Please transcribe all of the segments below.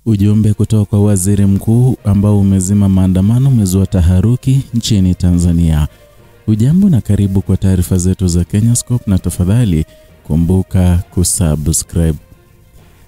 Ujumbe kutoka kwa waziri mkuu ambao umezima maandamano umezua taharuki nchini Tanzania. Ujambo na karibu kwa taarifa zetu za Kenyascope, na tafadhali kumbuka kusubscribe.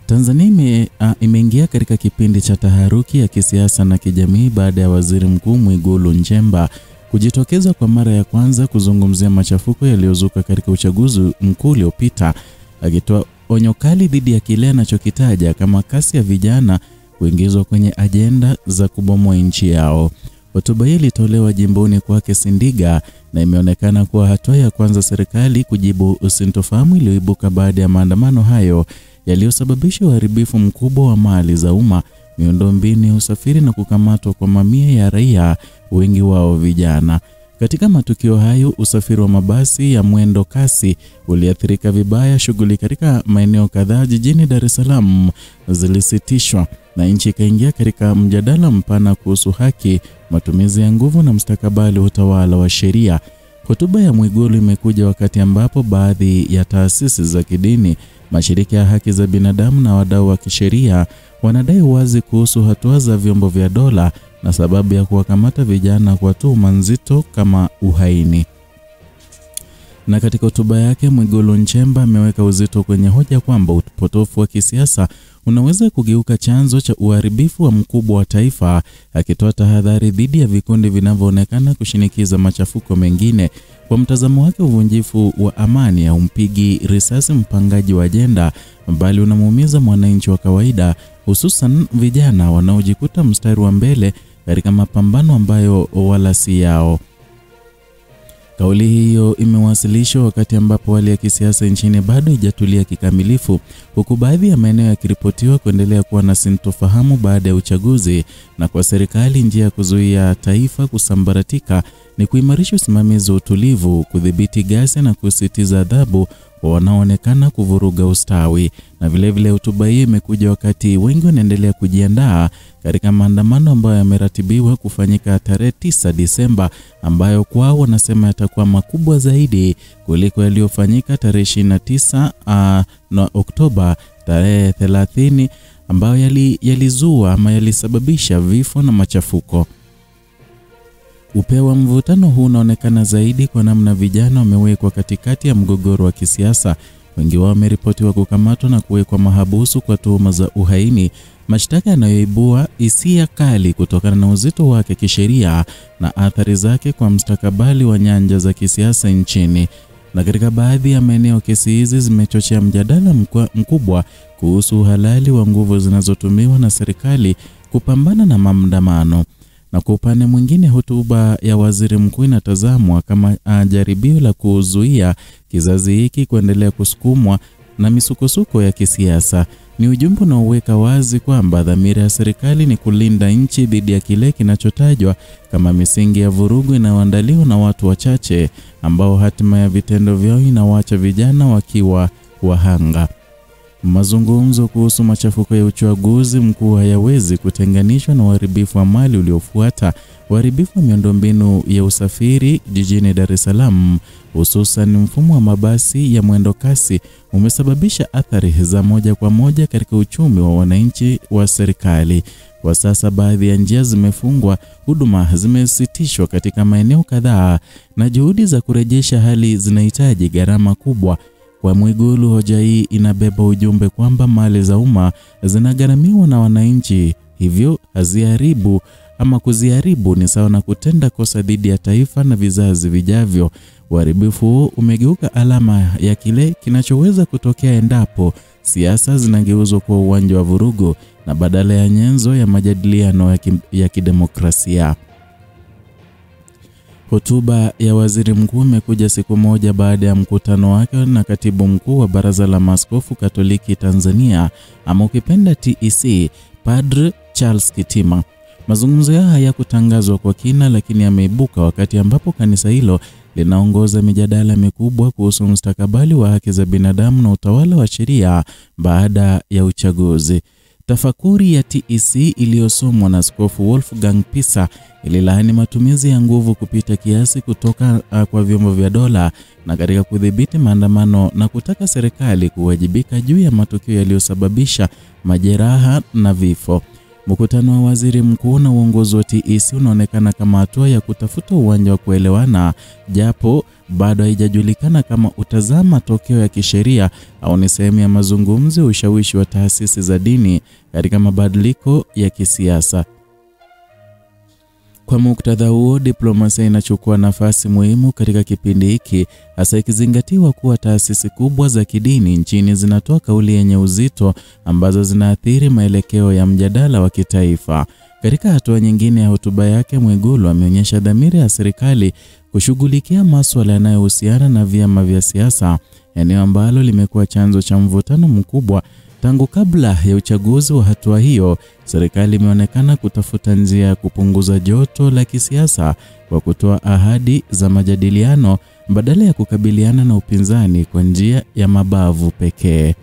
Tanzania imeingia katika kipindi cha taharuki ya kisiasa na kijamii baada ya waziri mkuu Mwigulu Nchemba kujitokeza kwa mara ya kwanza kuzungumzia machafuko yaliyozuka katika uchaguzi mkuu uliopita, akitoa onyo kali dhidi ya kile anachokitaja kama kasi ya vijana kuingizwa kwenye ajenda za kubomoa nchi yao. Hotuba hii ilitolewa jimboni kwake Sindiga na imeonekana kuwa hatua ya kwanza serikali kujibu usintofahamu iliyoibuka baada ya maandamano hayo yaliyosababisha uharibifu mkubwa wa mali za umma, miundombinu ya usafiri na kukamatwa kwa mamia ya raia, wengi wao vijana. Katika matukio hayo, usafiri wa mabasi ya mwendo kasi uliathirika vibaya. Shughuli katika maeneo kadhaa jijini Dar es Salaam zilisitishwa na nchi ikaingia katika mjadala mpana kuhusu haki, matumizi ya nguvu na mustakabali wa utawala wa sheria. Hotuba ya Mwigulu imekuja wakati ambapo baadhi ya taasisi za kidini, mashirika ya haki za binadamu na wadau wa kisheria wanadai wazi kuhusu hatua za vyombo vya dola na sababu ya kuwakamata vijana kwa tuhuma nzito kama uhaini. Na katika hotuba yake, Mwigulu Nchemba ameweka uzito kwenye hoja kwamba upotofu wa kisiasa unaweza kugeuka chanzo cha uharibifu wa mkubwa wa taifa, akitoa tahadhari dhidi ya vikundi vinavyoonekana kushinikiza machafuko mengine. Kwa mtazamo wake, uvunjifu wa amani haumpigi risasi mpangaji wa ajenda, bali unamuumiza mwananchi wa kawaida, hususan vijana wanaojikuta mstari wa mbele katika mapambano ambayo wala si yao. Kauli hiyo imewasilishwa wakati ambapo hali ya kisiasa nchini bado haijatulia kikamilifu, huku baadhi ya maeneo yakiripotiwa kuendelea kuwa na sintofahamu baada ya uchaguzi. Na kwa serikali, njia ya kuzuia taifa kusambaratika ni kuimarisha usimamizi wa utulivu, kudhibiti ghasia na kusitiza adhabu kwa wanaoonekana kuvuruga ustawi. Na vilevile hotuba hii imekuja wakati wengi wanaendelea kujiandaa katika maandamano ambayo yameratibiwa kufanyika tarehe 9 Disemba, ambayo kwao wanasema yatakuwa makubwa zaidi kuliko yaliyofanyika tarehe 29 na Oktoba tarehe 30, ambayo yalizua ama yalisababisha vifo na machafuko. Upeo wa mvutano huu unaonekana zaidi kwa namna vijana wamewekwa katikati ya mgogoro wa kisiasa. Wengi wao wameripotiwa kukamatwa na kuwekwa mahabusu kwa tuhuma za uhaini, mashtaka yanayoibua hisia kali kutokana na uzito wake kisheria na athari zake kwa mustakabali wa nyanja za kisiasa nchini. Na katika baadhi ya maeneo, kesi hizi zimechochea mjadala mkubwa kuhusu uhalali wa nguvu zinazotumiwa na serikali kupambana na maandamano. Na kwa upande mwingine, hotuba ya waziri mkuu inatazamwa kama jaribio la kuzuia kizazi hiki kuendelea kusukumwa na misukosuko ya kisiasa. Ni ujumbe unaoweka wazi kwamba dhamira ya serikali ni kulinda nchi dhidi ya kile kinachotajwa kama misingi ya vurugu inayoandaliwa na watu wachache ambao hatima ya vitendo vyao inawaacha vijana wakiwa wahanga. Mazungumzo kuhusu machafuko ya uchaguzi mkuu hayawezi kutenganishwa na uharibifu wa mali uliofuata. Uharibifu wa miundombinu ya usafiri jijini Dar es Salaam, hususan mfumo wa mabasi ya mwendo kasi, umesababisha athari za moja kwa moja katika uchumi wa wananchi wa serikali. Kwa sasa baadhi ya njia zimefungwa, huduma zimesitishwa katika maeneo kadhaa, na juhudi za kurejesha hali zinahitaji gharama kubwa. Kwa Mwigulu, hoja hii inabeba ujumbe kwamba mali za umma zinagharamiwa na wananchi, hivyo kuziharibu ni sawa na kutenda kosa dhidi ya taifa na vizazi vijavyo. Uharibifu huo umegeuka alama ya kile kinachoweza kutokea endapo siasa zinageuzwa kwa uwanja wa vurugu na badala ya nyenzo ya majadiliano ya kidemokrasia. Hotuba ya waziri mkuu imekuja siku moja baada ya mkutano wake na katibu mkuu wa Baraza la Maaskofu Katoliki Tanzania, ama ukipenda TEC, Padre Charles Kitima. Mazungumzo haya hayakutangazwa kwa kina, lakini yameibuka wakati ambapo kanisa hilo linaongoza mijadala mikubwa kuhusu mustakabali wa haki za binadamu na utawala wa sheria baada ya uchaguzi. Tafakuri ya TEC iliyosomwa na Askofu Wolfgang Pisa ililaani matumizi ya nguvu kupita kiasi kutoka kwa vyombo vya dola na katika kudhibiti maandamano na kutaka serikali kuwajibika juu ya matukio yaliyosababisha majeraha na vifo. Mkutano wa waziri mkuu na uongozi wa TEC unaonekana kama hatua ya kutafuta uwanja wa kuelewana, japo bado haijajulikana kama utazaa matokeo ya kisheria au ni sehemu ya mazungumzo ya ushawishi wa taasisi za dini katika mabadiliko ya kisiasa. Kwa muktadha huo, diplomasia inachukua nafasi muhimu katika kipindi hiki, hasa ikizingatiwa kuwa taasisi kubwa za kidini nchini zinatoa kauli yenye uzito ambazo zinaathiri maelekeo ya mjadala wa kitaifa. Katika hatua nyingine ya hotuba yake, Mwigulu ameonyesha dhamira ya serikali kushughulikia masuala yanayohusiana na vyama vya siasa, eneo ambalo limekuwa chanzo cha mvutano mkubwa tangu kabla ya uchaguzi. Wa hatua hiyo, serikali imeonekana kutafuta njia ya kupunguza joto la kisiasa kwa kutoa ahadi za majadiliano badala ya kukabiliana na upinzani kwa njia ya mabavu pekee.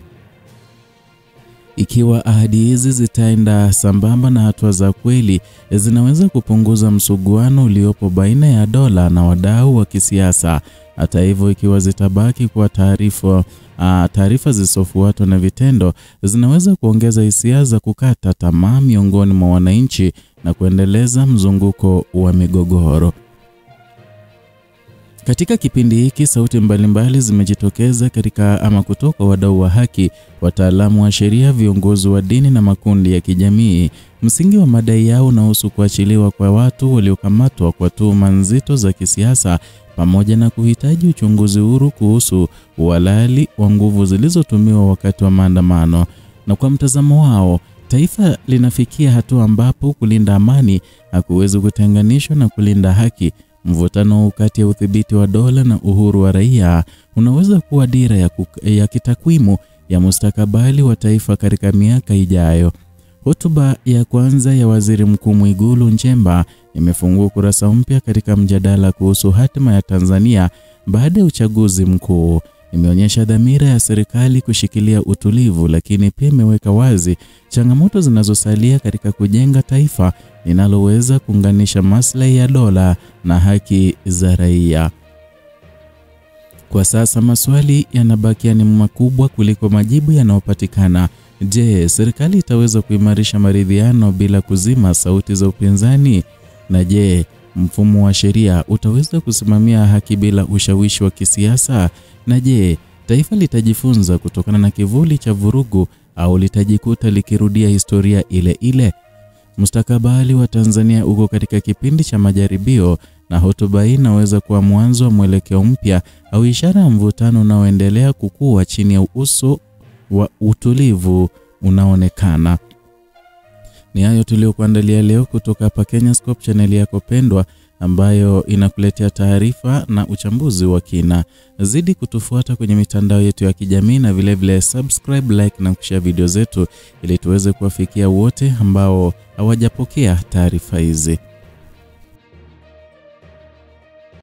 Ikiwa ahadi hizi zitaenda sambamba na hatua za kweli, zinaweza kupunguza msuguano uliopo baina ya dola na wadau wa kisiasa. Hata hivyo, ikiwa zitabaki kwa taarifa zisizofuatwa na vitendo, zinaweza kuongeza hisia za kukata tamaa miongoni mwa wananchi na kuendeleza mzunguko wa migogoro. Katika kipindi hiki, sauti mbalimbali zimejitokeza kutoka wadau wa haki, wataalamu wa sheria, viongozi wa dini na makundi ya kijamii. Msingi wa madai yao unahusu kuachiliwa kwa watu waliokamatwa kwa tuhuma nzito za kisiasa pamoja na kuhitaji uchunguzi huru kuhusu uhalali wa nguvu zilizotumiwa wakati wa maandamano. Na kwa mtazamo wao, taifa linafikia hatua ambapo kulinda amani hakuwezi kutenganishwa na kulinda haki. Mvutano kati ya udhibiti wa dola na uhuru wa raia unaweza kuwa dira ya kitakwimu ya mustakabali wa taifa katika miaka ijayo. Hotuba ya kwanza ya Waziri Mkuu Mwigulu Nchemba imefungua ukurasa mpya katika mjadala kuhusu hatima ya Tanzania baada ya uchaguzi mkuu. Imeonyesha dhamira ya serikali kushikilia utulivu, lakini pia imeweka wazi changamoto zinazosalia katika kujenga taifa linaloweza kuunganisha maslahi ya dola na haki za raia. Kwa sasa maswali yanabakia ni makubwa kuliko majibu yanayopatikana. Je, serikali itaweza kuimarisha maridhiano bila kuzima sauti za upinzani? Na je, mfumo wa sheria utaweza kusimamia haki bila ushawishi wa kisiasa? Na je, taifa litajifunza kutokana na kivuli cha vurugu au litajikuta likirudia historia ile ile? Mustakabali wa Tanzania uko katika kipindi cha majaribio, na hotuba hii inaweza kuwa mwanzo wa mwelekeo mpya au ishara ya mvutano unaoendelea kukua chini ya uso wa utulivu unaonekana. Ni hayo tuliokuandalia leo kutoka hapa Kenyascope, channel yako pendwa ambayo inakuletea taarifa na uchambuzi wa kina. Zidi kutufuata kwenye mitandao yetu ya kijamii na vile subscribe, like na kushare video zetu ili tuweze kuwafikia wote ambao hawajapokea taarifa hizi.